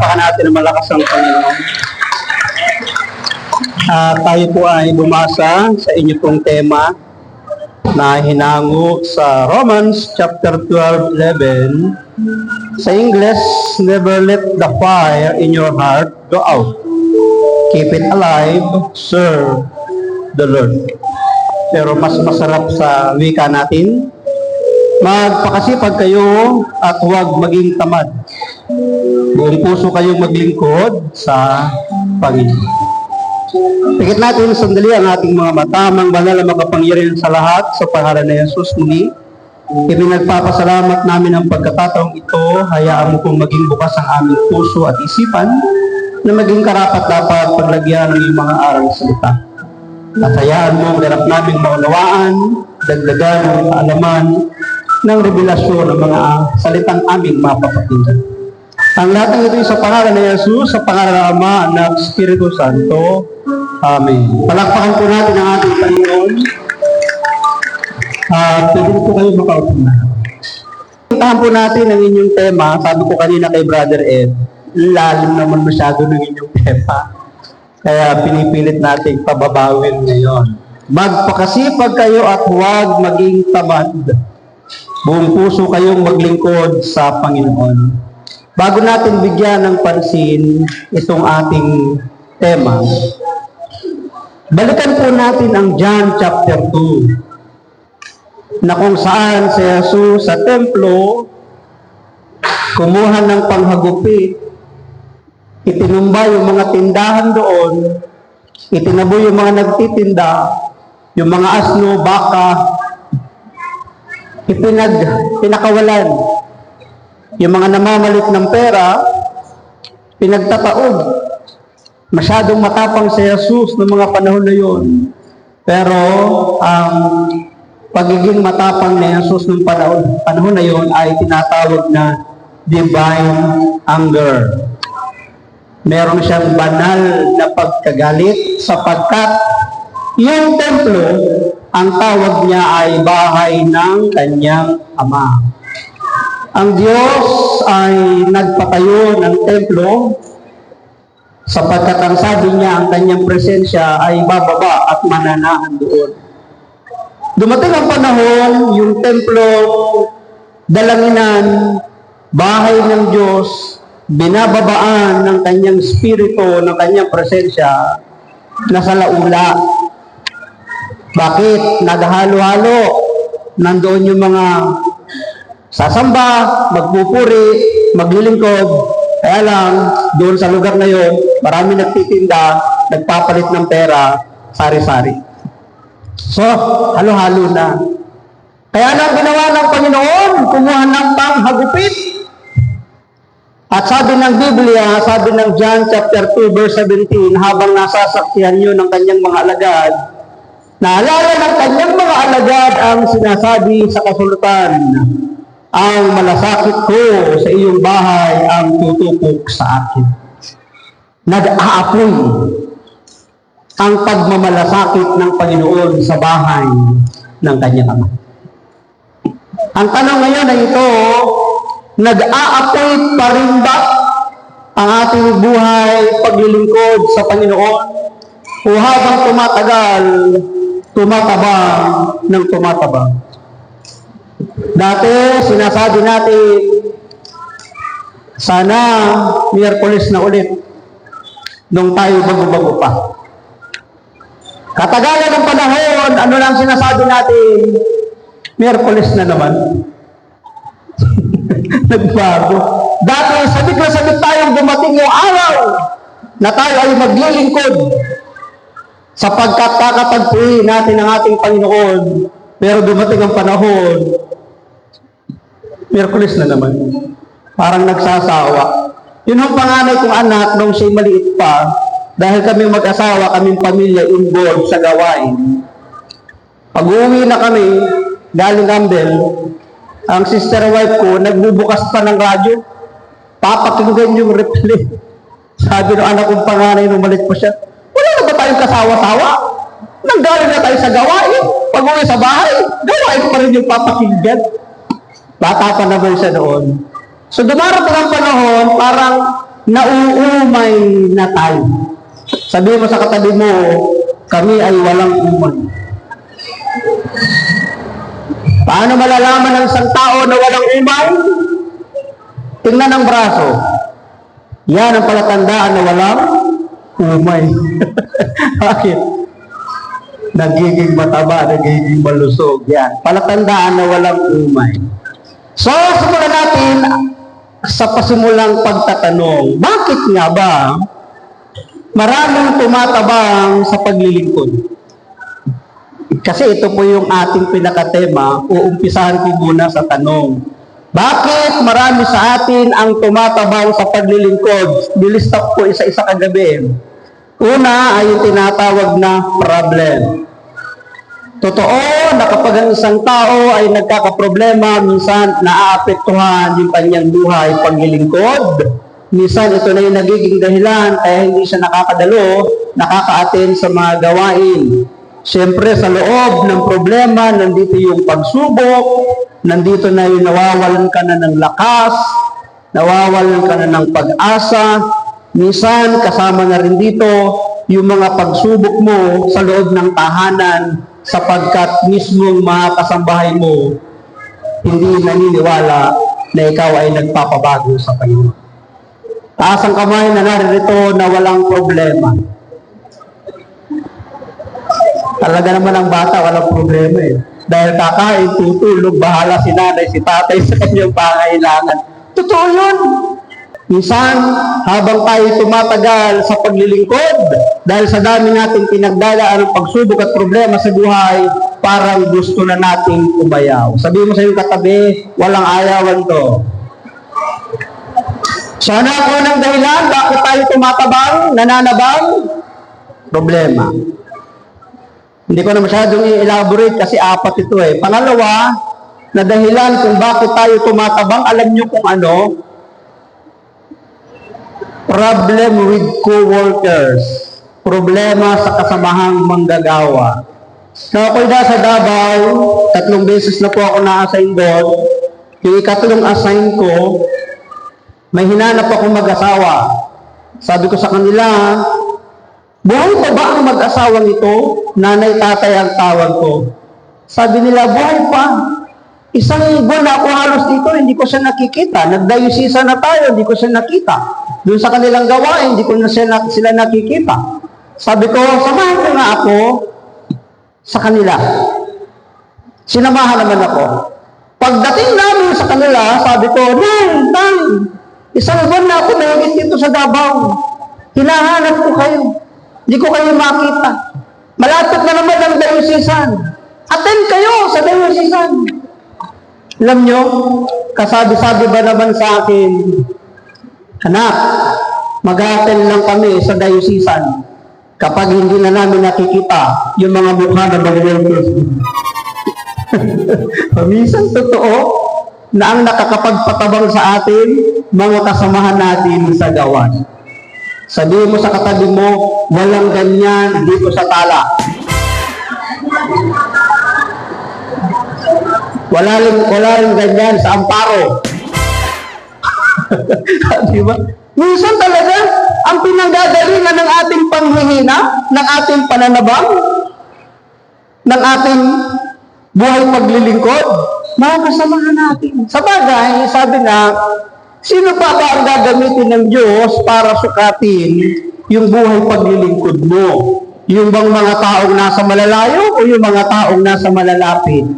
Palakpakan natin ang malakas ang Panginoon. Tayo po ay bumasa sa inyo pong tema na hinango sa Romans chapter 12:11. Sa English, never let the fire in your heart go out. Keep it alive, serve the Lord. Pero mas masarap sa wika natin, magpakasipag kayo at huwag maging tamad. Buong puso kayong maglingkod sa Panginoon. Pikit natin sandali ang ating mga mata, mang banal na makapangyarihan sa lahat, sa pangalan ni Jesus muli. Ipinagpapasalamat namin ang pagkakataong ito. Hayaan mo kong maging bukas ang aming puso at isipan na maging karapat-dapat paglagyan ng iyong mga aral sa salita. At hayaan mo ang hirap namin maunawaan, dagdagan ng kaalaman ng revelasyon ng mga salitang aming mapapakinggan. Ang lahat ng ito sa pangalan ni Jesus, sa pangalan ng Ama, ng Espiritu Santo. Amen. Palakpakan po natin ang ating Panginoon. Pwede po kayo makaupo na. Puntahan po natin ang inyong tema. Sabi ko kanina kay Brother Ed, lalim naman masyado ng inyong tema. Kaya pinipilit natin pababawin ngayon. Magpakasipag kayo at huwag maging tamad. Buong puso kayong maglingkod sa Panginoon. Bago natin bigyan ng pansin itong ating tema, balikan po natin ang John chapter 2, na kung saan si Jesus sa templo, kumuha ng panghagupit, itinumba yung mga tindahan doon, itinaboy yung mga nagtitinda, yung mga asno, baka, pinakawalan. Yung mga namamalit ng pera, pinagtataob. Masyadong matapang si Jesus ng mga panahon na yun. Pero ang pagiging matapang ni Jesus ng panahon na yun ay tinatawag na divine anger. Meron siyang banal na pagkagalit sapagkat yung templo, ang tawag niya ay bahay ng kanyang ama. Ang Diyos ay nagpatayo ng templo sapagkat ang sabi niya, ang kanyang presensya ay bababa at mananahan doon. Dumating ang panahon, yung templo, dalanginan, bahay ng Diyos, binababaan ng kanyang spirito, ng kanyang presensya, nasa laula. Bakit? Naghalo-halo. Nandoon yung mga sasamba, magpupuri, maglilingkod. Kaya lang, doon sa lugar na yun, marami nagtitinda, nagpapalit ng pera, sari-sari. So, halo-halo na. Kaya lang ginawa ng Panginoon, kumuha ng panghagupit. At sabi ng Biblia, sabi ng John chapter 2 verse 17, habang nasasaktihan nyo ng kanyang mga alagad, naalala ng kanyang mga alagad ang sinasabi sa kasulatan, ang malasakit ko sa iyong bahay ang tutupok sa akin. Nag-aapoy ang pagmamalasakit ng Panginoon sa bahay ng kanyang ama. Ang tanong ngayon ay ito, nag-aapoy pa rin ba ang ating buhay paglilingkod sa Panginoon? O habang tumatagal, tumatabang ng tumatabang? Dati, sinasabi natin, sana Miyerkules na ulit nung tayo bago-bago pa. Katagalan ng panahon, ano lang sinasabi natin? Miyerkules na naman. Nagbago. Dati, sabik na sabik tayong dumating yung araw na tayo ay maglilingkod sapagkat kakatagpuin natin ang ating Panginoon. Pero dumating ang panahon, Miyerkules na naman. Parang nagsasawa. Yun ang panganay kong anak nung siya'y maliit pa, dahil kami mag-asawa, kaming pamilya involved sa gawain. Pag uwi na kami, galing Ambel, ang sister wife ko, nagbubukas pa ng radyo, papakinggan yung replay. Sabi ng anak kong panganay nung maliit pa siya, wala na ba tayong kasawa-sawa? Nanggaling na tayo sa gawain. Pag uwi sa bahay, gawain pa rin yung papakinggan. Bata pa naman siya noon. So dumarating ang panahon, parang nauumay na tayo. Sabi mo sa katabi mo, kami ay walang umay. Paano malalaman ng isang tao na walang umay? Tingnan ang braso. Yan ang palatandaan na walang umay. Bakit? Nagiging mataba, nagiging malusog. Yan. Palatandaan na walang umay. So, simulan natin sa pasimulang pagtatanong. Bakit nga ba maraming tumatabang sa paglilingkod? Kasi ito po yung ating pinakatema. Uumpisahan ko muna sa tanong. Bakit marami sa atin ang tumatabang sa paglilingkod? Nilista ko isa-isa kagabi. Una ay yung tinatawag na problem. Totoo na kapag ang isang tao ay nagkakaproblema, minsan naaapektuhan yung kanyang buhay paglilingkod. Minsan ito na yung nagiging dahilan kaya hindi siya nakakadalo, nakaka-attend sa mga gawain. Siyempre sa loob ng problema, nandito yung pagsubok, nandito na yung nawawalan ka na ng lakas, nawawalan ka na ng pag-asa. Minsan kasama na rin dito yung mga pagsubok mo sa loob ng tahanan sapagkat mismong mga kasambahay mo hindi naniniwala na ikaw ay nagpapabago sa Panginoon. Taas ang kamay na naririto na walang problema. Talaga naman ang bata, walang problema eh. Dahil kakain, tutulog, bahala si nanay, si tatay sa kanyang pangailangan. Totoo yun. Minsan, habang tayo tumatagal sa paglilingkod, dahil sa dami nating pinagdadaan ng pagsubok at problema sa buhay, parang gusto na nating umayaw. Sabihin mo sa iyong katabi, walang ayawan to. Sana ako ng dahilan, bakit tayo tumatabang, nananabang? Problema. Hindi ko na masyadong i-elaborate kasi apat ito eh. Pangalawa, na dahilan kung bakit tayo tumatabang, alam nyo kung ano? Problem with co-workers. Problema sa kasamahang manggagawa. So ako'y sa Davao, 3 beses na po ako na-assign doon. Yung ikatlong assign ko, may hinanap ako mag-asawa. Sabi ko sa kanila, buhay pa ba ang mag-asawang ito? Nanay, tatay ang tawag ko. Sabi nila, buhay pa. Isang buwan na ako halos dito, hindi ko siya nakikita. Nagdayusisa na tayo, hindi ko siya nakita. Doon sa kanilang gawain, hindi ko na sila nakikita. Sabi ko, samahan ko nga ako sa kanila. Sinamahan naman ako. Pagdating namin sa kanila, sabi ko, Nay, isang buwan na ako nahigit dito sa Davao. Hinahanap ko kayo. Hindi ko kayo makita. Malapit na naman ang dayusisan. Attend kayo sa dayusisan. Alam nyo, kasabi-sabi ba naman sa akin, anak, mag-attend lang kami sa dayusisan kapag hindi na namin nakikita yung mga mukha na mag-workers. Minsan totoo na ang nakakapagpatabang sa atin, mga kasamahan natin sa gawan. Sabihin mo sa katabi mo, walang ganyan dito sa tala. Wala rin ganyan sa Amparo. Diba? Minsan talaga, ang pinanggagalingan ng ating panghihina, ng ating pananabang, ng ating buhay paglilingkod, mga kasamahan natin. Sa bagay, sabi nga, sino pa ba ang gagamitin ng Diyos para sukatin yung buhay paglilingkod mo? Yung bang mga taong nasa malalayo o yung mga taong nasa malalapit?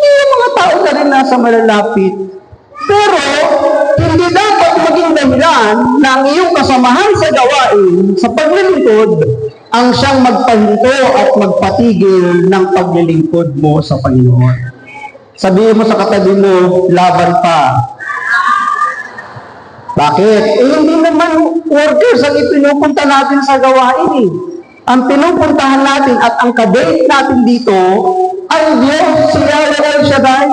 Yung mga tao na rin nasa malalapit. Pero, hindi dapat maging dahilan na ang iyong kasamahan sa gawain, sa paglilingkod, ang siyang magpahinto at magpatigil ng paglilingkod mo sa Panginoon. Sabihin mo sa katabi mo, laban pa. Bakit? Hindi naman workers ang ipinupunta natin sa gawain eh. Ang pinupuntahan natin at ang kabait natin dito ay Diyos, si Yahweh El Shaddai.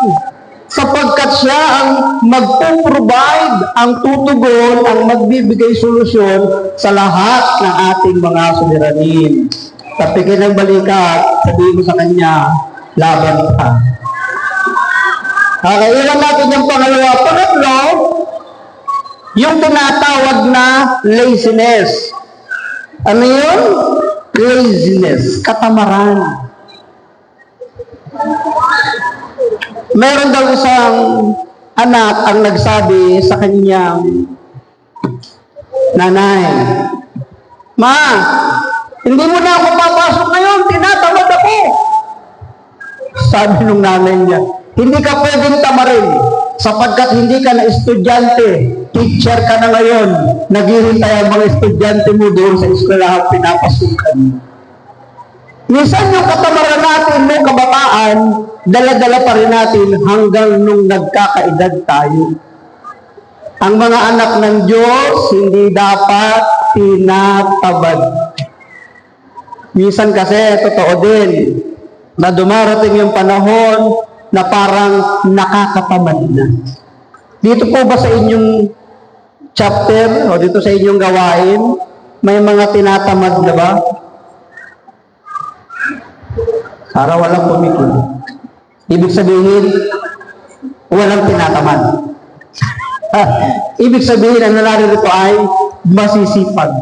Sapagkat siya ang magpo-provide, ang tutugon, ang magbibigay solusyon sa lahat ng ating mga suliranin. Tapikin ng balikat, sabihin mo sa kanya, laban pa. Kakailan natin yung pangalawa. Pangatlo, Yung tinatawag na laziness. Ano yun? Laziness, katamaran. Meron daw isang anak ang nagsabi sa kanyang nanay, "Ma, hindi mo na ako papasok ngayon, tinatamad ako." Sabi nung nanay niya, "Hindi ka pwedeng tamarin sapagkat hindi ka na estudyante, teacher ka na ngayon, naghihintay ang mga estudyante mo doon sa eskwelahan pinapasukan." Minsan yung katamaran natin nung kabataan, dala-dala pa rin natin hanggang nung nagkakaedad tayo. Ang mga anak ng Diyos, hindi dapat tinatabad. Minsan kasi, totoo din, na dumarating yung panahon na parang nakakatamad na. Dito po ba sa inyong chapter, o dito sa inyong gawain, may mga tinatamad na ba? Para walang pumikil. Ibig sabihin, walang tinatamad. Ibig sabihin, ang nalarito ay masisipag.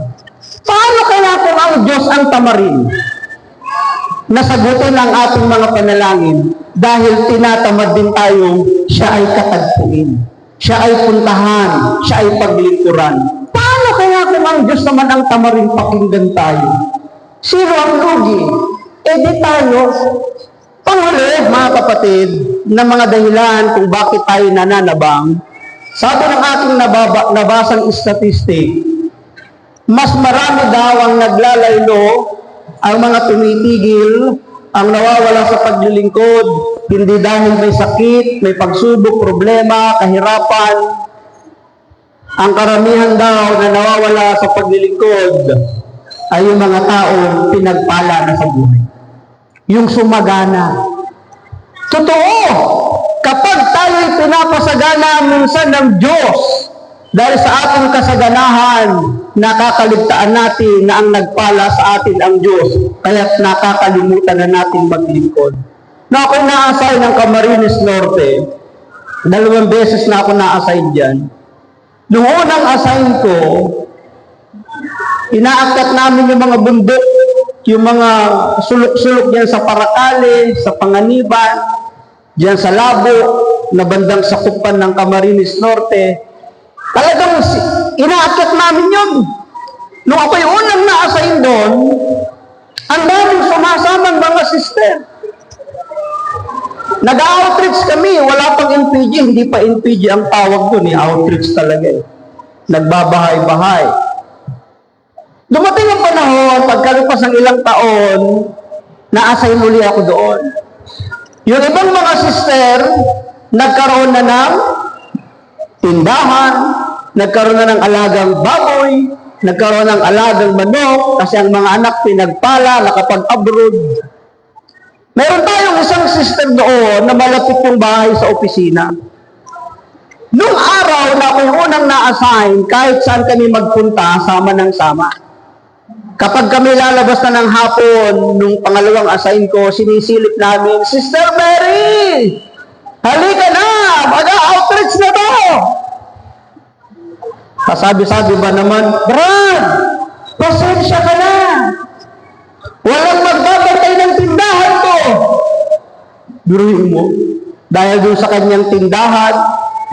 Paano kaya kung ang Diyos ang tamarin? Nasagutin ang ating mga panalangin dahil tinatamad din tayong siya ay katagpuin. Siya ay puntahan. Siya ay paglingkuran. Paano kaya kung ang Diyos naman ang tamarin pakinggan tayo? Sino ang lugi? Di tayo. Panghuli, mga kapatid, na mga dahilan kung bakit tayo nananabang, sabi ng ating nabasang statistic, mas marami daw ang naglalaylo, ang mga tumitigil, ang nawawala sa paglilingkod, hindi dahil may sakit, may pagsubok, problema, kahirapan. Ang karamihan daw na nawawala sa paglilingkod ay yung mga taong pinagpala na sa buhay. Yung sumagana. Totoo, kapag tayo'y pinapasagana minsan ng Diyos, dahil sa ating kasaganahan, nakakaligtaan natin na ang nagpala sa atin ang Diyos, kaya't nakakalimutan na natin maglingkod. Na ako na-assign ng Camarines Norte, 2 beses na ako na-assign dyan. Noong unang assign ko, inaakyat namin yung mga bundok, yung mga sulok-sulok diyan sa Paracale, sa Panganiban, diyan sa Labo, na bandang sakupan ng Camarines Norte. Talagang inaakyat namin yun. Nung ako yung unang na-assign doon, ang daming sumasamang mga sister. Nag-outreach kami, wala pang NPG, hindi pa NPG ang tawag doon, outreach talaga. Nagbabahay-bahay. Dumating ang panahon, pagkalipas ng ilang taon, na-assign uli ako doon. Yung ibang mga sister, nagkaroon na ng tindahan, nagkaroon na ng alagang baboy, nagkaroon ng alagang manok, kasi ang mga anak pinagpala, nakapag-abroad. Meron tayong isang sister doon na malapit yung bahay sa opisina. Nung araw na ako yung unang na-assign, kahit saan kami magpunta, sama ng sama. Kapag kami lalabas na ng hapon, nung pangalawang assign ko, sinisilip namin, "Sister Mary, halika na, mag-outreach na to." Kasabi-sabi ba naman, "Brad, pasensya ka na. Walang magbabantay ng tindahan ko." Biruin mo, dahil doon sa kanyang tindahan,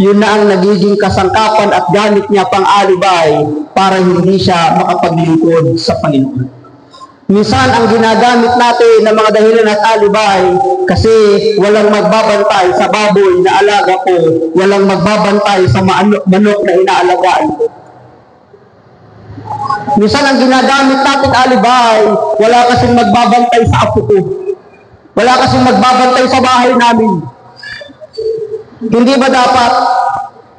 yun na ang nagiging kasangkapan at gamit niya pang alibay para hindi siya makapaglingkod sa Panginoon. Minsan, ang ginagamit natin ng mga dahilan at alibay kasi walang magbabantay sa baboy na alaga ko, walang magbabantay sa manok na inaalagaan ko. Minsan, ang ginagamit natin alibay, wala kasing magbabantay sa apo ko. Wala kasing magbabantay sa bahay namin. Hindi ba dapat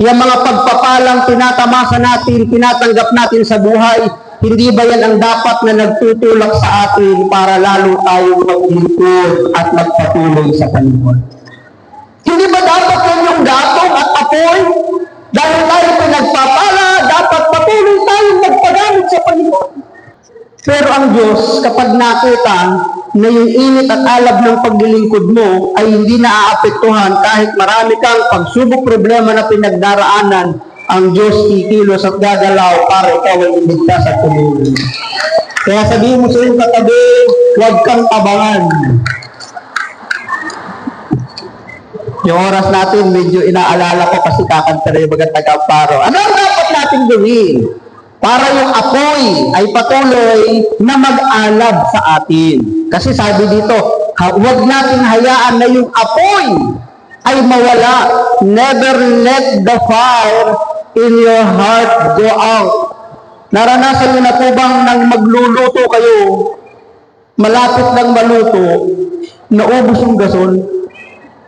yung mga pagpapalang tinatamasa natin, tinatanggap natin sa buhay, hindi ba yan ang dapat na nagtutulak sa atin para lalo tayong maglingkod at magpatuloy sa Panginoon? Hindi ba dapat yan yung gatong at apoy? Dahil tayo pinagpapala, dapat patuloy tayong magpagamit sa Panginoon. Pero ang Diyos, kapag nakita na yung init at alab ng paglilingkod mo ay hindi naaapektuhan kahit marami kang pagsubok problema na pinagdaraanan, ang Diyos kikilos at gagalaw para ikaw ay iligtas at tumulong. Kaya sabihin mo sa iyong katabi, huwag kang abangan. Yung oras natin, medyo inaalala ko kasi kakanta na yung mga taga-Amparo. Ano ang dapat natin gawin? Para yung apoy ay patuloy na mag-alab sa atin. Kasi sabi dito, huwag natin hayaan na yung apoy ay mawala. Never let the fire in your heart go out. Naranasan niyo na po bang nang magluluto kayo, malapit ng maluto, naubos yung gasol?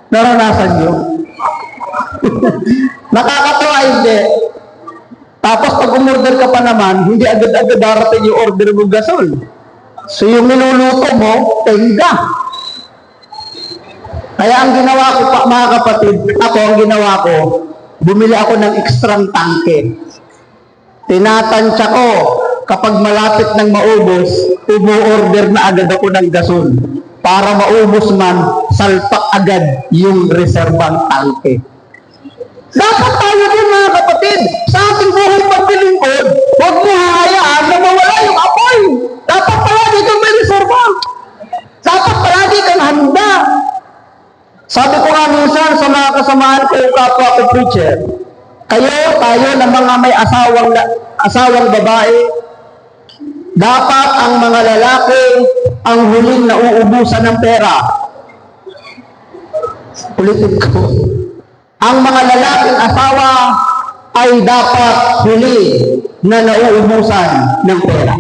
Naranasan niyo? Nakakatawa, hindi. Tapos pag umorder ka pa naman, hindi agad-agad darating yung order mo gasol. So yung niluluto mo, tengga. Kaya ang ginawa ko pa, mga kapatid, ang ginawa ko, bumili ako ng ekstrang tangke. Tinatansya ko, kapag malapit ng maubos, umu-order na agad ako ng gasol. Para maubos man, salpak agad yung reserbang tangke. Dapat tayo din, mga kapatid, sa ating buhay paglilingkod, huwag mo hahayaan na mawala yung apoy. Dapat palagi kang may reserva. Dapat palagi kang handa. Sabi ko nga minsan sa mga kasamahan ko, kapwa ko preacher, tayo na mga may asawang babae, dapat ang mga lalaki ang huling nauubusan ng pera. Ulitin ko. Ang mga lalaking asawa ay dapat huli na nauubusan ng pera.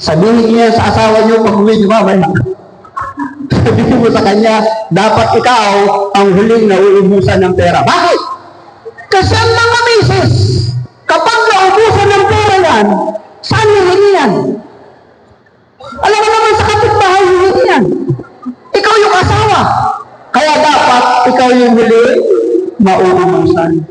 Sabihin niyo sa asawa niyo pag uwi niyo mamaya. Sabihin mo sa kanya, dapat ikaw ang huling nauubusan ng pera. Bakit? Kasi ang mga misis, kapag naubusan ng pera yan, saan hihingi yan? Alam mo naman sa kapitbahay hihingi yan. Ikaw yung asawa. Kaya dapat ikaw yung huli mauubusan.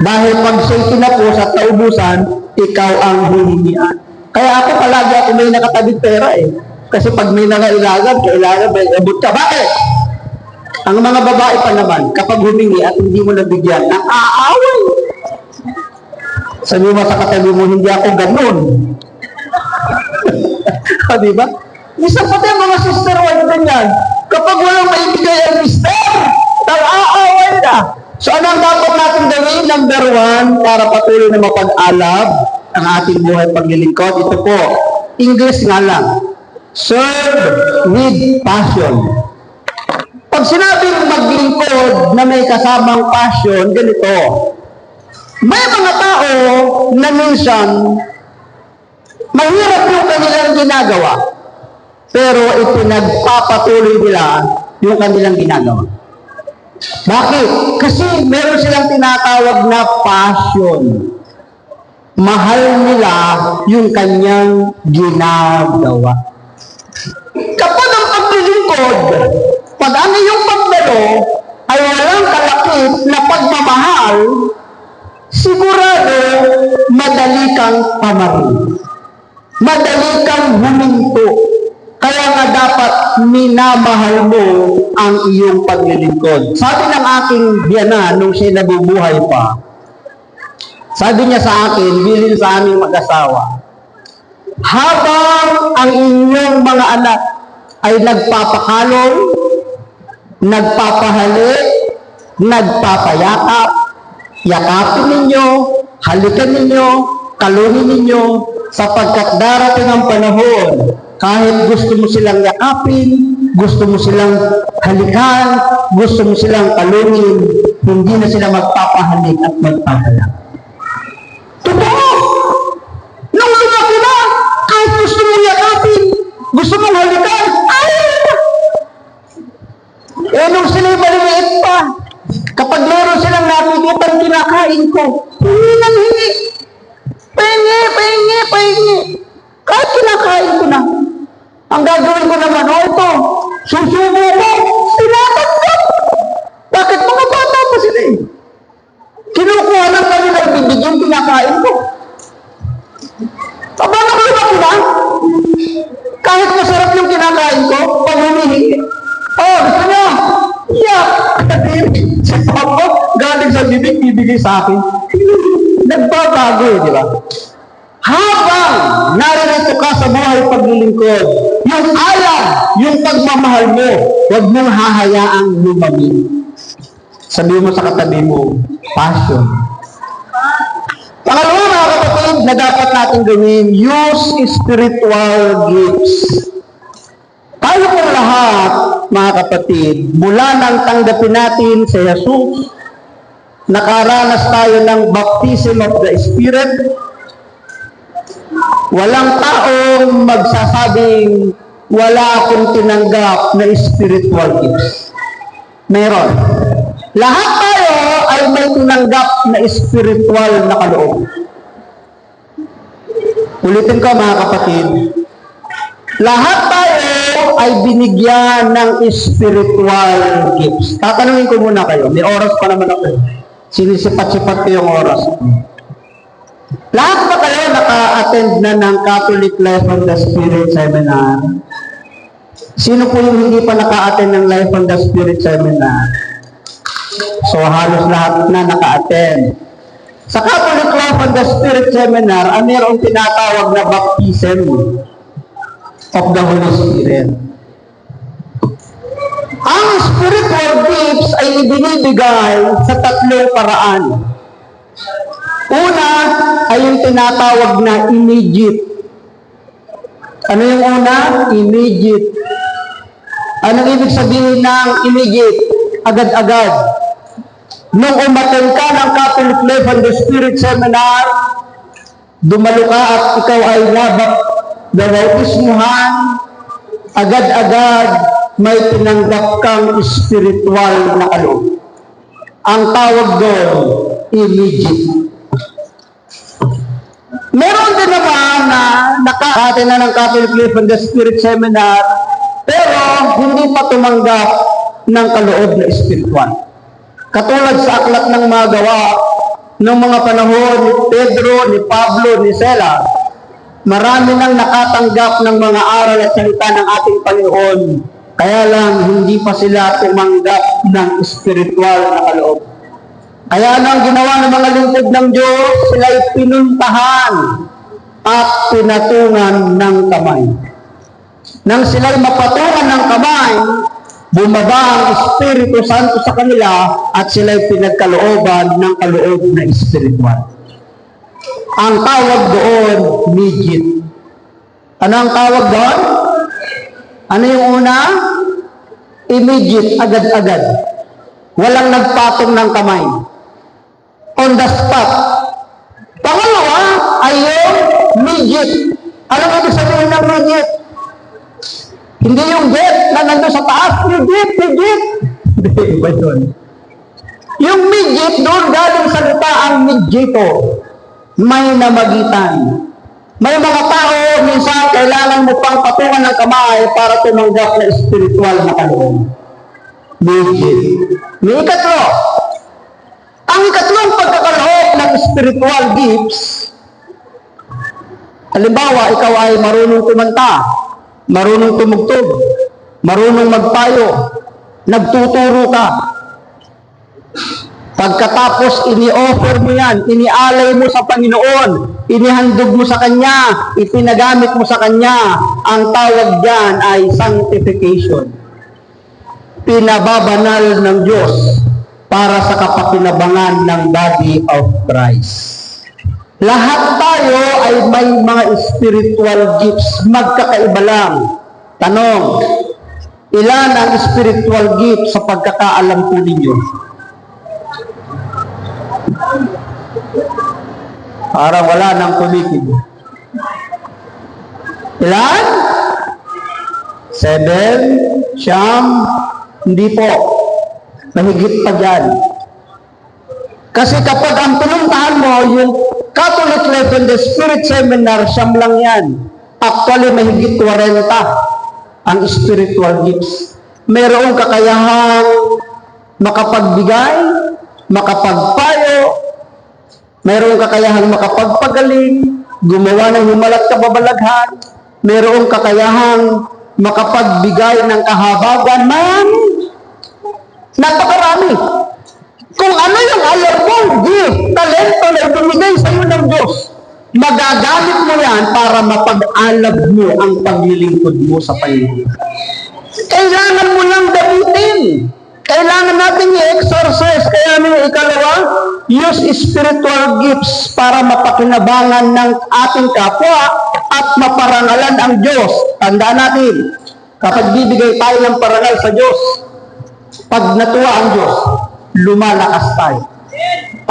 Dahil pag siya'y tinapos at naubusan, ikaw ang hihingian. Kaya ako palagi ako may nakatabing pera eh. Kasi pag may nangailangan, kailangan may abot ka. Bakit? Ang mga babae pa naman, kapag humingi at hindi mo nabigyan, nang-aaway. Sabi mo sa katabi mo, hindi ako ganun. Diba? Isa pati ang mga sister, wala ganyan. Kapag walang maibigay ang mister, nang-aaway na. So ano ang dapat natin gawin? Number 1, para patuloy na mapag-alab ang ating buhay paglilingkod. Ito po, English nga lang. Serve with passion. Pag sinabing maglingkod na may kasamang passion, ganito. May mga tao na minsan mahirap yung kanilang ginagawa, pero ipinagpapatuloy nila yung kanilang ginagawa. Bakit? Kasi meron silang tinatawag na passion. Mahal nila yung kanyang ginagawa. Kapag ang paglilingkod, pag ang iyong pagdalo ay walang kalakip na pagmamahal, sigurado madali kang pamarin. Madali kang huminto. Kaya nga dapat minamahal mo ang iyong paglilingkod. Sabi ng aking biyanan nung siya nabubuhay pa, sabi niya sa akin, bilin sa aming mag-asawa, habang ang inyong mga anak ay nagpapakalong, nagpapahalik, nagpapayakap, yakapin ninyo, halikan ninyo, kalunin ninyo, sapagkat darating ang panahon, kahit gusto mo silang yakapin, gusto mo silang halikan, gusto mo silang kalunin, hindi na sila magpapahalik at magpapayakap. Totoo! Nung lumaki na, kahit gusto mong yakapin, gusto mong halikan, ayaw na! Eh, nung sila'y maliliit pa, kapag meron silang nakikita ang kinakain ko, hingi ng hingi. Pahingi. Kahit kinakain ko na. Ang gagawin ko naman, ito, susubo ko, tinatanggap. Bakit mga bata pa sila eh? Kinukuha lang kami ng bibigyan, kinakain ko. Paano ko lumaki na? Kahit masarap yung kinakain ko, pag humihingi, gusto niyo? Yeah! Si Papa, galing sa binibigay sa akin. Nagbabago eh, di ba? Habang naririto ka sa buhay paglilingkod, yung alam, yung pagmamahal mo, huwag mong hahayaang lumamig. Sabi mo sa katabi mo, passion. Pangalawa mga kapatid na dapat natin gawin, use spiritual gifts. Tayo pong lahat, mga kapatid, mula nang tanggapin natin si Jesus, nakaranas tayo ng baptism of the Spirit. Walang taong magsasabing wala akong tinanggap na spiritual gifts. Meron. Lahat tayo ay may tinanggap na spiritual na kaloob. Ulitin ko mga kapatid, lahat tayo ay binigyan ng spiritual gifts. Tatanungin ko muna kayo, may oras pa naman ako. Sinisipat-sipat ko yung oras. Lahat ba kayo naka-attend na ng Catholic Life on the Spirit Seminar? Sino po yung hindi pa naka-attend ng Life on the Spirit Seminar? So, halos lahat na naka-attend. Sa Catholic Life on the Spirit Seminar, mayroong tinatawag na baptism of the Holy Spirit. Ang spiritual gifts ay ibinibigay sa tatlong paraan. Una ay yung tinatawag na immediate. Ano yung una? Immediate. Anong ibig sabihin ng immediate? Agad-agad. Nung umattend ka ng Catholic Life on the Spirit Seminar, dumalo ka at ikaw ay nabautismuhan, agad-agad may tinanggap kang spiritual na kaloob. Ang tawag doon, immediate. Meron din naman na naka-attend na ng Catholic Life on the Spirit Seminar, pero hindi pa tumanggap ng kaloob na spiritual. Katulad sa aklat ng mga gawa, ng mga panahon ni Pedro, ni Pablo, ni Sela, marami nang nakatanggap ng mga aral at salita ng ating Panginoon, kaya lang hindi pa sila tumanggap ng spiritual na kaloob. Kaya nang ginawa ng mga lingkod ng Diyos, sila'y pinuntahan at pinatungan ng kamay. Nang sila'y mapatungan ng kamay, bumaba ang Espiritu Santo sa kanila at sila'y pinagkalooban ng kaloob na spiritual. Ang tawag doon, immediate. Ano ang tawag doon? Ano yung una? Immediate, agad-agad. Walang nagpatong ng kamay. On the spot. Pangalawa ay yung immediate. Ano nga sabihin ng immediate? Hindi yung jet na nandun sa taas. Immediate. Hindi, iba yun. Yung immediate, doon galing salita ang mediator. May namagitan. May mga tao, minsan kailangan mo pang patungan ng kamay para tumanggap na spiritual na kaloob. Immediate. May ikatlo. Ang ikatlong pagkakaloob ng spiritual gifts, halimbawa, ikaw ay marunong kumanta, marunong tumugtog, marunong magpayo, nagtuturo ka. Pagkatapos, ini-offer mo yan, inialay mo sa Panginoon, inihandog mo sa Kanya, ipinagamit mo sa Kanya, ang tawag dyan ay sanctification. Pinababanal ng Diyos para sa kapakinabangan ng body of Christ. Lahat tayo ay may mga spiritual gifts, magkakaiba lang. Tanong, ilan ang spiritual gift sa pagkakaalam po ninyo? Parang wala nang kumitig. Ilan? 7? Siyam? Hindi po. Mahigit pa dyan. Kasi kapag ang pinuntahan mo, yung Catholic Life on the Spirit Seminar, siyam lang yan. Actually, mahigit 40 ang spiritual gifts. Mayroong kakayahang makapagbigay, makapagpayo, mayroong kakayahang makapagpagaling, gumawa ng himalat kababalaghan, mayroong kakayahang makapagbigay ng kahabagan, man, napakarami. Kung ano yung alam mo, gift, talento na ibinigay sa iyo ng Diyos, magagamit mo yan para mapag-alab mo ang paglilingkod mo sa Panginoon. Kailangan mo lang gamitin. Kailangan natin i-exercise. Kaya naman ikalawa, use spiritual gifts para mapakinabangan ng ating kapwa at maparangalan ang Diyos. Tandaan natin, kapag bibigay tayo ng parangal sa Diyos, pag natuwa ang Diyos, lumalakas tayo.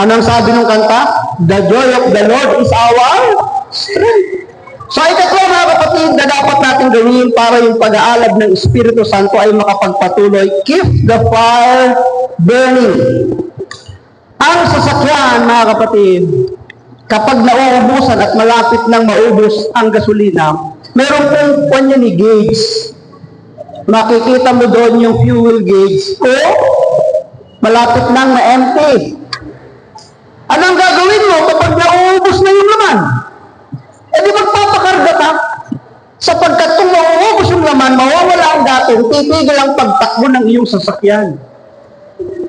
Anong sabi ng kanta? The joy of the Lord is our strength. So ikatlo mga kapatid na dapat natin gawin para yung pag-aalab ng Espiritu Santo ay makapagpatuloy, keep the fire burning. Ang sasakyan mga kapatid, kapag nauubusan at malapit nang maubos ang gasolina, meron pong kanya ni gauge. Makikita mo doon yung fuel gauge o malapit nang ma-empty. Anong gagawin mo kapag nauubos na yung laman? E di magpapakarga ka? Sapagkat kung mauubos yung laman, mawawala ang dating, titigil ang pagtakbo ng iyong sasakyan.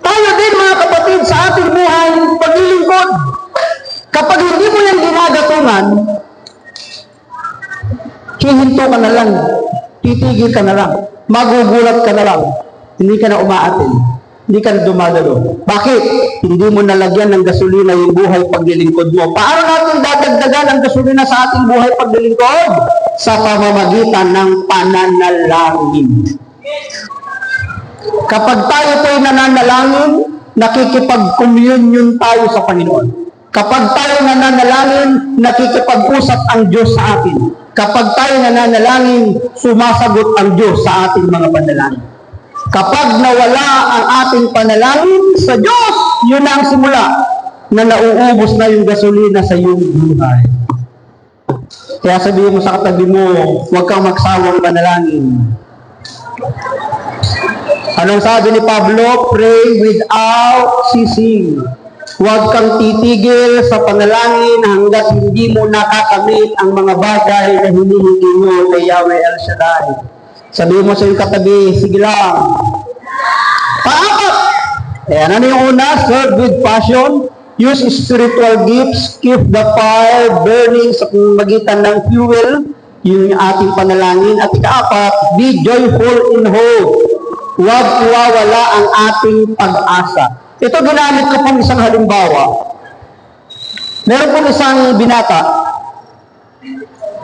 Tayo din mga kapatid sa ating buhay, paglilingkod. Kapag hindi mo yan ginagatungan, hihinto ka na lang, titigil ka na lang, magugulat ka na lang, hindi ka na umaatin. Hindi ka na dumadalo. Bakit? Hindi mo nalagyan ng gasolina yung buhay paglilingkod mo. Paano natin dadagdagan ang gasolina sa ating buhay paglilingkod? Sa pamamagitan ng pananalangin. Kapag tayo po'y nananalangin, nakikipag-communion tayo sa Panginoon. Kapag tayo nananalangin, nakikipag-usap ang Diyos sa atin. Kapag tayo nananalangin, sumasagot ang Diyos sa ating mga panalangin. Kapag nawala ang ating panalangin sa Diyos, yun ang simula na nauubos na yung gasolina sa iyong buhay. Kaya sabihin mo sa katabi mo, huwag kang magsawang panalangin. Anong sabi ni Pablo? Pray without ceasing. Huwag kang titigil sa panalangin hanggat hindi mo nakakamit ang mga bagay na hinihingi mo kay Yahweh El Shaddai. Sabihin mo sa iyong katabi, sige lang. Paapat! Ayan, ano yung una? Serve with passion. Use spiritual gifts. Keep the fire burning sa magitan ng fuel. Yun yung ating panalangin. At ikaapat, be joyful in hope. Huwag iwawala ang ating pag-asa. Ito ginamit ko pong isang halimbawa. Meron pong isang binata.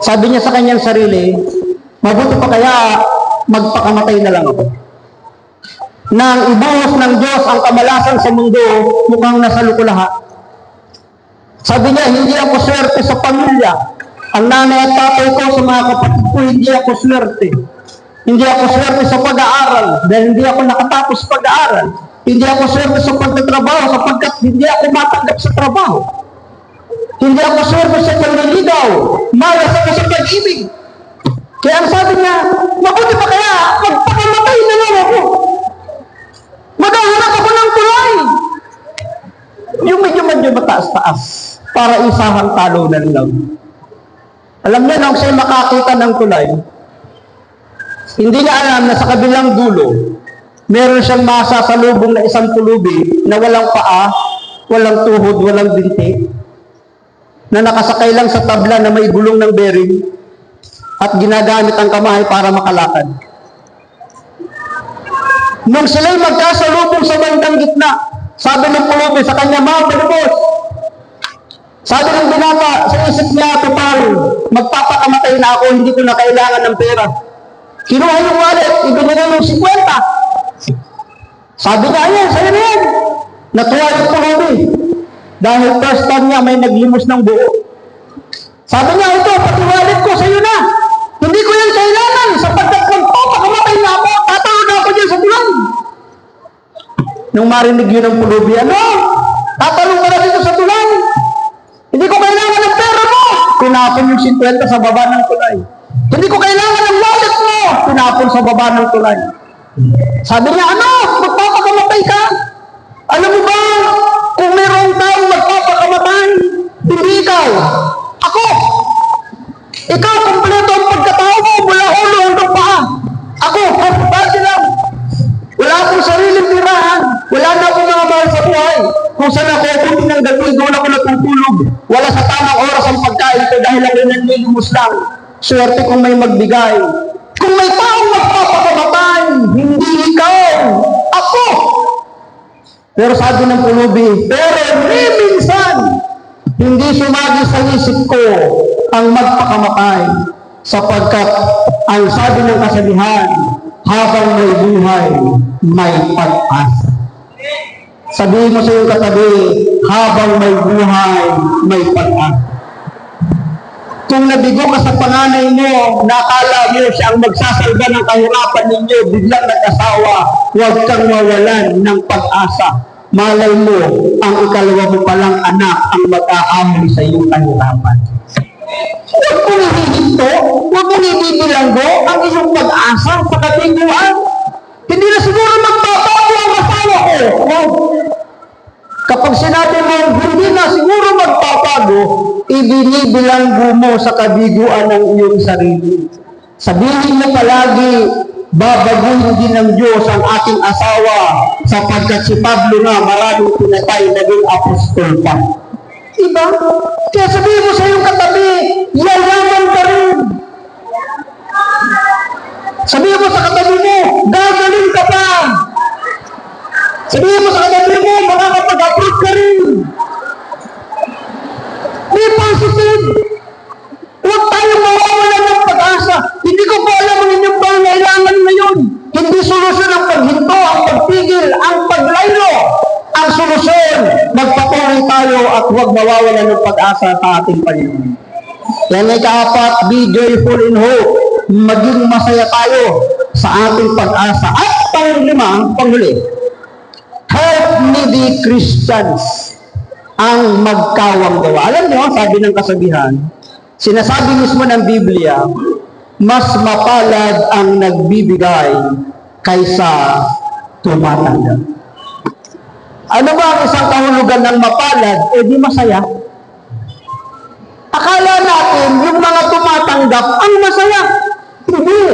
Sabi niya sa kanyang sarili, mabuti pa kaya magpakamatay na lang ako. Nang ibuhos ng Diyos ang kamalasan sa mundo, mukhang nasa luko lahat. Sabi niya, hindi ako swerte sa pamilya. Ang nanay at tatay ko sa mga kapatid ko, hindi ako swerte. Hindi ako swerte sa pag-aaral, dahil hindi ako nakatapos pag-aaral. Hindi ako swerte sa pagtatrabaho, sapagkat hindi ako matanggap sa trabaho. Hindi ako swerte sa pagliligaw, malas ako sa pag-ibig. Kaya ang sabi niya, mabuti pa kaya, magpakamatay na lang ako. Maghahanap ako ng tulay. Yung medyo mataas-taas, para isahang talunan lang. Alam niya, nang siya makakita ng tulay, hindi niya alam na sa kabilang dulo, meron siyang masasalubong na isang pulubi na walang paa, walang tuhod, walang binti, na nakasakay lang sa tabla na may gulong ng bearing, at ginagamit ang kamay para makalakad. Nung sila'y magkasalubong sa bandang gitna, sabi ng pulubi sa kanya, mga palubos. Sabi ng binata, sa isip niya, total, magpapakamatay na ako, hindi ko na kailangan ng pera. Kinuha yung wallet, ibinigay yung 50. Sabi niya, ayan, sa'yo na yan. Natuwa yung pulubi. Dahil first time niya may naglimos ng buo. Sabi niya, ito, pati wallet ko, sa'yo na. Hindi ko yan kailangan, sapagkat magpapakamatay na ako, tatawag na ako dyan sa bulan. Nung marinig yun ng pulubi, ano? Tatalong ka na dito sa tulay. Hindi ko kailangan ng pera mo. Pinapon yung 50 sa baba ng tulay. Hindi ko kailangan ng wallet mo. Pinapon sa baba ng tulay. Sabi niya, ano? Magpapakamatay ka? Alam mo ba, kung mayroong taong magpapakamatay, hindi ikaw. Ako. Ikaw, kumpleto ang pagkatao mo mula ulo hanggang paa. Ako, base lang. Wala akong sariling tirahan. Wala na akong mga mahal sa buhay. nauubusan ako, kung ng gabi, doon ako natutulog. Wala sa tamang oras ang pagkain ko dahil ako nanlilimos lang. Swerte kung may magbigay. Kung may taong magpapakamatay, hindi ikaw, ako. Pero sabi ng pulubi, pero minsan, hindi sumagi sa isip ko ang magpakamatay sapagkat ang sabi ng kasabihan, habang may buhay, may pag-asa. Sabihin mo sa iyong katabi, habang may buhay, may pag-asa. Kung nabigo ka sa panganay mo, nakala mo siya ang magsasalba ng kahirapan ninyo, biglang nag-asawa, huwag kang mawalan ng pag-asa. Malay mo, ang ikalawa mo palang anak ang mag-aamoy sa iyong kahirapan. Huwag mo hihinto, huwag mo ibibilanggo ang iyong pag-asa sa katiguan. Hindi na siguro magbabago ang asawa ko. Kapag sinabi mo, hindi na siguro magbabago, ibinibilanggo mo sa kabiguan ng iyong sarili. Sabihin mo palagi, babaguhin din ng Diyos ang aking asawa sapagkat si Pablo nga maraming pinatay naging apostol pa. Diba? Kaya sabihin mo sa iyong katabi, yayaman ka rin. Sabihin mo sa katabi mo, gagaling ka pa. Sabihin mo sa katabi mo, makakapag-approve ka rin. Be positive. Huwag tayong mawawalan ng pag-asa. Hindi ko po alam ang inyong pangailangan ngayon. Hindi solusyon ang paghinto, ang pagpigil, ang paglaylo. Ang solusyon, magpatuloy tayo at huwag mawawalan ng pag-asa sa ating Panginoon. Yan ay kaapat, be joyful in hope. Maging masaya tayo sa ating pag-asa. At panghuli, help needy Christians ang magkawang gawa. Alam niyo, sabi ng kasabihan, sinasabi mismo ng Biblia, mas mapalad ang nagbibigay kaysa tumatanggap. Ano ba ang isang kahulugan ng mapalad? Eh di masaya. Akala natin yung mga tumatanggap ang masaya. Hindi.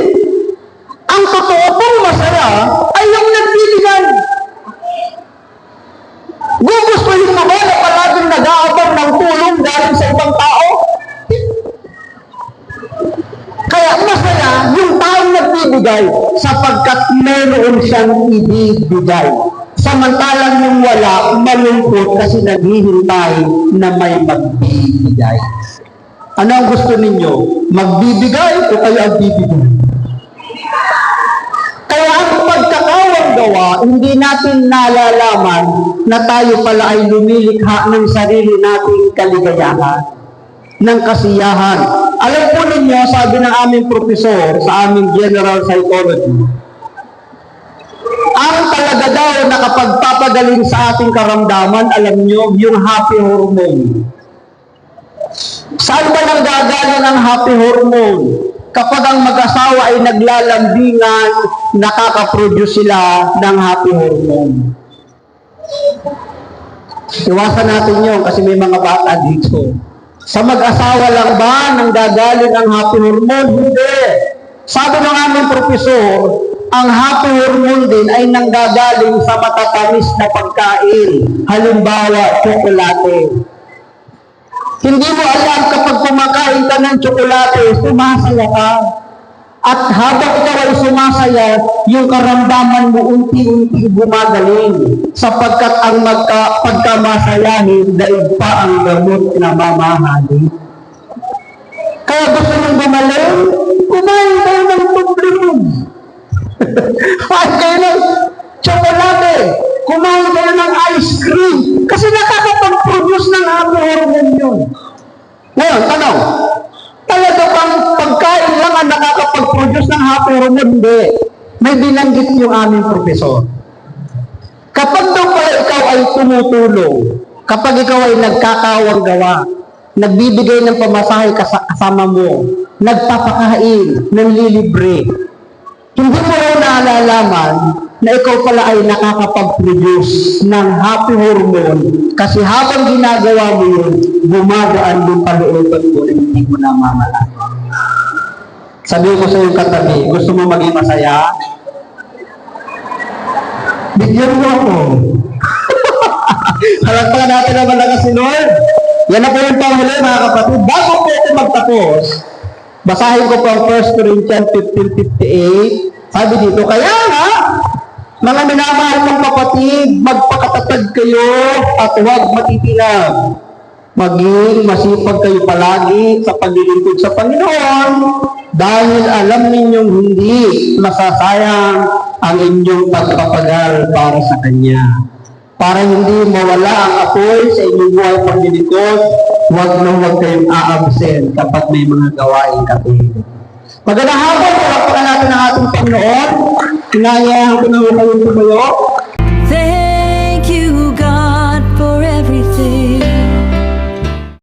Ang totoo pong masaya ay yung nagbibigay. Gugustuhin mo ba na palaging nag-aabang ng tulong galing sa ibang tao? Kaya masaya yung taong nagbibigay sapagkat meron siyang ibibigay. Samantalang yung wala, malungkot kasi naghihintay na may magbibigay. Ano ang gusto ninyo? Magbibigay o kayo ang bibigay? Kaya ang pagkakawang gawa, hindi natin nalalaman na tayo pala ay lumilikha ng sarili nating kaligayahan, ng kasiyahan. Alam po ninyo, sabi ng aming profesor sa aming general psychology, ang talaga daw na kapag papagaling sa ating karamdaman, alam nyo, yung happy hormone. Saan ba nanggagaling ang happy hormone? Kapag ang mag-asawa ay naglalambingan, nakaka-produce sila ng happy hormone. Iwasan natin yun kasi may mga bata dito. Sa mag-asawa lang ba nanggagaling ang happy hormone? Hindi. Sabi ng aming profesor, ang happy hormone din ay nanggagaling sa matatamis na pagkain. Halimbawa, tsokolate. Hindi mo alam kapag kumakain ka ng tsokolate, sumasaya ka. At habang ikaw ay sumasaya, yung karamdaman mo unti-unti gumagaling. Sapagkat ang pagkamasayahin, daig pa ang gamot na mamahalin. Kaya gusto mong gumaling, kumain kayo ng tubling. Kumain kayo ng tsokolate. Kumain kayo ng ice cream. Kasi nakakapag-produce ng happy hormone yun. Ngayon, tanong, talaga bang pagkain lang ang nakakapag-produce ng happy hormone? Hindi. May binanggit yung aming profesor. Kapag daw pala ikaw ay tumutulong, kapag ikaw ay nagkakawang gawa, nagbibigay ng pamasahe kasama mo, nagpapakain, nanlilibre, hindi mo raw naalalaman na ikaw pala ay nakakapag-produce ng happy hormone kasi habang ginagawa mo yun, gumagaan yung palooban mo na hindi mo namamalaman. Sabihin ko sa iyong katabi, gusto mo maging masaya? Bigyan mo ako. Halagpagan natin naman na si Lord. Yan na po yung panghuli, mga kapatid. Bago po ito magtapos, basahin ko po ang 1 Corinthians 15:58. Sabi dito, kaya nga, mga minamahal ng kapatid, magpakatatag kayo at huwag matitinag. Maging masipag kayo palagi sa paglilingkod sa Panginoon dahil alam ninyong hindi masasayang ang inyong pagpapagal para sa Kanya. Para hindi mawala ang apoy sa inyong buhay paglilingkod, huwag kayong a-absent kapag may mga gawain katulad. Magandang hapon, palakpakan natin ang ating Panginoon. Inayahan ko na kayong tumayo.